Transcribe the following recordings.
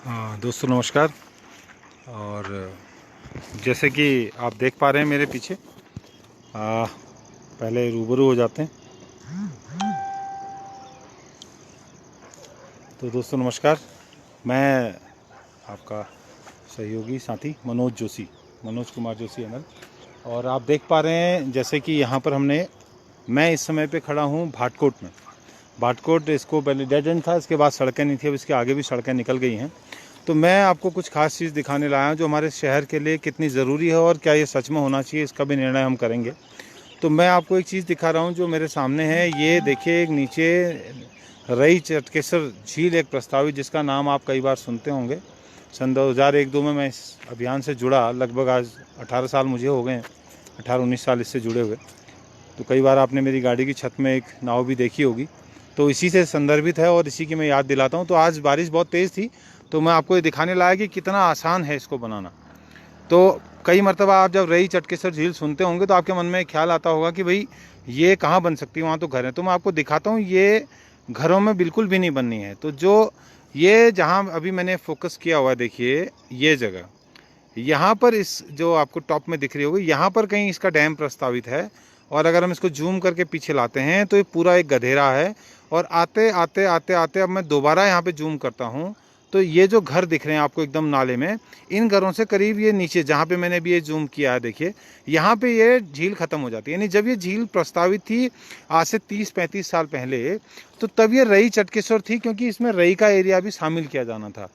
हाँ दोस्तों नमस्कार। और जैसे कि आप देख पा रहे हैं मेरे पीछे, पहले रूबरू हो जाते हैं। तो दोस्तों नमस्कार, मैं आपका सहयोगी साथी मनोज कुमार जोशी एमएल। और आप देख पा रहे हैं जैसे कि यहाँ पर मैं इस समय पे खड़ा हूँ भाटकोट में। भाटकोट इसको पहले डेड एंड था, इसके बाद सड़कें नहीं थी, अब इसके आगे भी सड़कें निकल गई हैं। तो मैं आपको कुछ खास चीज़ दिखाने लाया हूँ जो हमारे शहर के लिए कितनी ज़रूरी है और क्या ये सच में होना चाहिए, इसका भी निर्णय हम करेंगे। तो मैं आपको एक चीज़ दिखा रहा हूँ जो मेरे सामने है। ये देखिए, एक नीचे रई चटकेसर झील एक प्रस्तावित, जिसका नाम आप कई बार सुनते होंगे। सन 2001-2 में मैं इस अभियान से जुड़ा, लगभग आज 18 साल मुझे हो गए हैं, 18-19 साल इससे जुड़े हुए। तो कई बार आपने मेरी गाड़ी की छत में एक नाव भी देखी होगी, तो इसी से संदर्भित है और इसी की मैं याद दिलाता हूँ। तो आज बारिश बहुत तेज़ थी, तो मैं आपको ये दिखाने लाया कि कितना आसान है इसको बनाना। तो कई मरतबा आप जब रई चटकेसर झील सुनते होंगे तो आपके मन में ख्याल आता होगा कि भाई ये कहाँ बन सकती है, वहाँ तो घर है। तो मैं आपको दिखाता हूँ, ये घरों में बिल्कुल भी नहीं बननी है। तो जो ये जहाँ अभी मैंने फोकस किया हुआ है, देखिए ये जगह, यहाँ पर इस जो आपको टॉप में दिख रही होगी, यहाँ पर कहीं इसका डैम प्रस्तावित है। और अगर हम इसको जूम करके पीछे लाते हैं तो ये पूरा एक गधेरा है। और आते आते आते आते अब मैं दोबारा यहाँ पे जूम करता हूँ, तो ये जो घर दिख रहे हैं आपको एकदम नाले में, इन घरों से करीब ये नीचे जहाँ पे मैंने भी ये जूम किया है, देखिए यहाँ पे ये झील खत्म हो जाती है। यानी जब ये झील प्रस्तावित थी आज से 30-35 साल पहले, तो तब ये रई चटकेश्वर थी, क्योंकि इसमें रई का एरिया भी शामिल किया जाना था।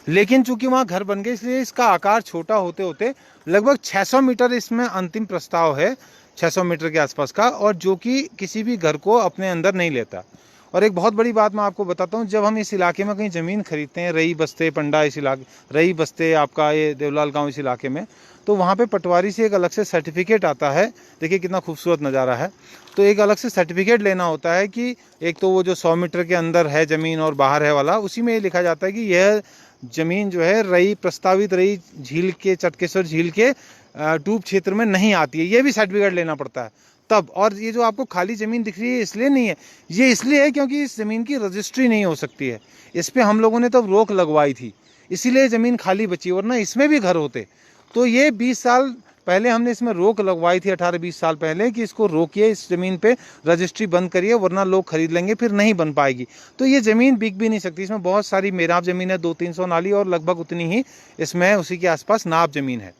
लेकिन चूंकि वहाँ घर बन गए, इसलिए इसका आकार छोटा होते होते लगभग 600 मीटर इसमें अंतिम प्रस्ताव है, 600 मीटर के आसपास का, और जो कि किसी भी घर को अपने अंदर नहीं लेता। और एक बहुत बड़ी बात मैं आपको बताता हूँ, जब हम इस इलाके में कहीं ज़मीन खरीदते हैं, रई बस्ते पंडा इस इलाके, रई बस्ते आपका ये देवलाल गांव इस इलाके में, तो वहाँ पे पटवारी से एक अलग से सर्टिफिकेट आता है। देखिए कितना खूबसूरत नज़ारा है। तो एक अलग से सर्टिफिकेट लेना होता है कि एक तो वो जो 100 मीटर के अंदर है ज़मीन और बाहर है वाला, उसी में ये लिखा जाता है कि यह ज़मीन जो है रई प्रस्तावित रई झील के, चटकेश्वर झील के डूब क्षेत्र में नहीं आती है। ये भी सर्टिफिकेट लेना पड़ता है तब। और ये जो आपको खाली ज़मीन दिख रही है इसलिए नहीं है, ये इसलिए है क्योंकि इस ज़मीन की रजिस्ट्री नहीं हो सकती है। इस पर हम लोगों ने तब रोक लगवाई थी, इसीलिए ज़मीन खाली बची, वरना इसमें भी घर होते। तो ये 20 साल पहले हमने इसमें रोक लगवाई थी, 18-20 साल पहले, कि इसको रोकिए, इस ज़मीन पे रजिस्ट्री बंद करिए, वरना लोग खरीद लेंगे, फिर नहीं बन पाएगी। तो ये ज़मीन बिक भी नहीं सकती। इसमें बहुत सारी मेराब ज़मीन है, 200-300 नाली, और लगभग उतनी ही इसमें उसी के आसपास नाप ज़मीन है।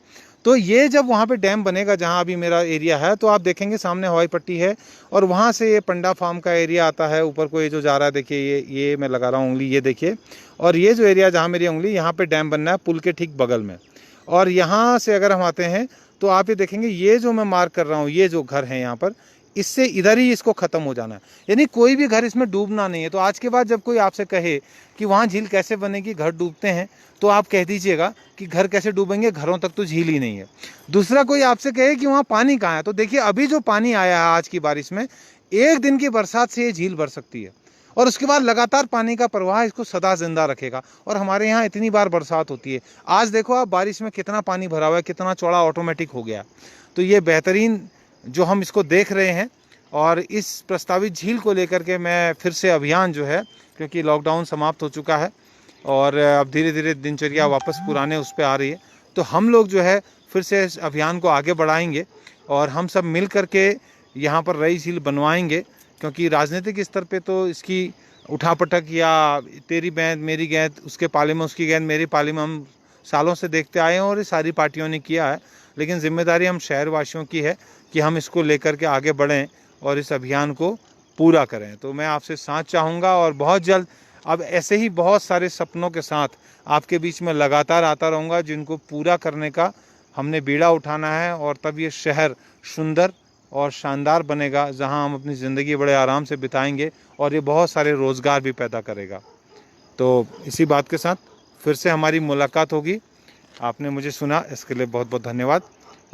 तो ये जब वहाँ पे डैम बनेगा, जहाँ अभी मेरा एरिया है, तो आप देखेंगे सामने हवाई पट्टी है, और वहाँ से ये पंडा फार्म का एरिया आता है ऊपर को, ये जो जा रहा है देखिए, ये मैं लगा रहा हूँ उंगली, ये देखिए। और ये जो एरिया जहाँ मेरी उंगली, यहाँ पे डैम बनना है पुल के ठीक बगल में। और यहाँ से अगर हम आते हैं तो आप ये देखेंगे, ये जो मैं मार्क कर रहा हूँ, ये जो घर है यहाँ पर, इससे इधर ही इसको ख़त्म हो जाना है। यानी कोई भी घर इसमें डूबना नहीं है। तो आज के बाद जब कोई आपसे कहे कि वहाँ झील कैसे बनेगी, घर डूबते हैं, तो आप कह दीजिएगा कि घर कैसे डूबेंगे, घरों तक तो झील ही नहीं है। दूसरा, कोई आपसे कहे कि वहाँ पानी कहाँ है, तो देखिए अभी जो पानी आया है आज की बारिश में, एक दिन की बरसात से ये झील भर सकती है, और उसके बाद लगातार पानी का प्रवाह इसको सदा जिंदा रखेगा। और हमारे यहाँ इतनी बार बरसात होती है, आज देखो आप बारिश में कितना पानी भरा हुआ है, कितना चौड़ा ऑटोमेटिक हो गया। तो ये बेहतरीन जो हम इसको देख रहे हैं, और इस प्रस्तावित झील को लेकर के मैं फिर से अभियान जो है, क्योंकि लॉकडाउन समाप्त हो चुका है और अब धीरे धीरे दिनचर्या वापस पुराने उस पर आ रही है, तो हम लोग जो है फिर से इस अभियान को आगे बढ़ाएंगे और हम सब मिल कर के यहाँ पर रई झील बनवाएंगे। क्योंकि राजनीतिक स्तर पे तो इसकी उठापटक, या तेरी गेंद मेरी गेंद, उसके पाले में उसकी गेंद मेरी पाले में, हम सालों से देखते आए हैं और ये सारी पार्टियों ने किया है। लेकिन जिम्मेदारी हम शहरवासियों की है कि हम इसको लेकर के आगे बढ़ें और इस अभियान को पूरा करें। तो मैं आपसे साथ चाहूँगा, और बहुत जल्द अब ऐसे ही बहुत सारे सपनों के साथ आपके बीच में लगातार आता रहूँगा, जिनको पूरा करने का हमने बीड़ा उठाना है। और तब ये शहर सुंदर और शानदार बनेगा, जहां हम अपनी ज़िंदगी बड़े आराम से बिताएंगे, और ये बहुत सारे रोज़गार भी पैदा करेगा। तो इसी बात के साथ फिर से हमारी मुलाकात होगी। आपने मुझे सुना, इसके लिए बहुत बहुत धन्यवाद।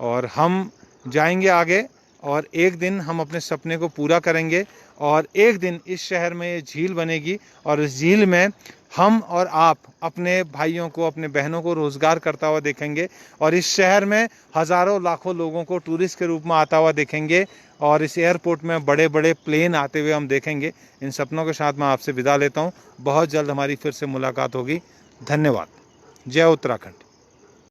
और हम जाएंगे आगे, और एक दिन हम अपने सपने को पूरा करेंगे, और एक दिन इस शहर में ये झील बनेगी, और इस झील में हम और आप अपने भाइयों को, अपने बहनों को रोज़गार करता हुआ देखेंगे और इस शहर में हज़ारों लाखों लोगों को टूरिस्ट के रूप में आता हुआ देखेंगे और इस एयरपोर्ट में बड़े बड़े प्लेन आते हुए हम देखेंगे। इन सपनों के साथ मैं आपसे विदा लेता हूँ। बहुत जल्द हमारी फिर से मुलाकात होगी। धन्यवाद। जय उत्तराखंड।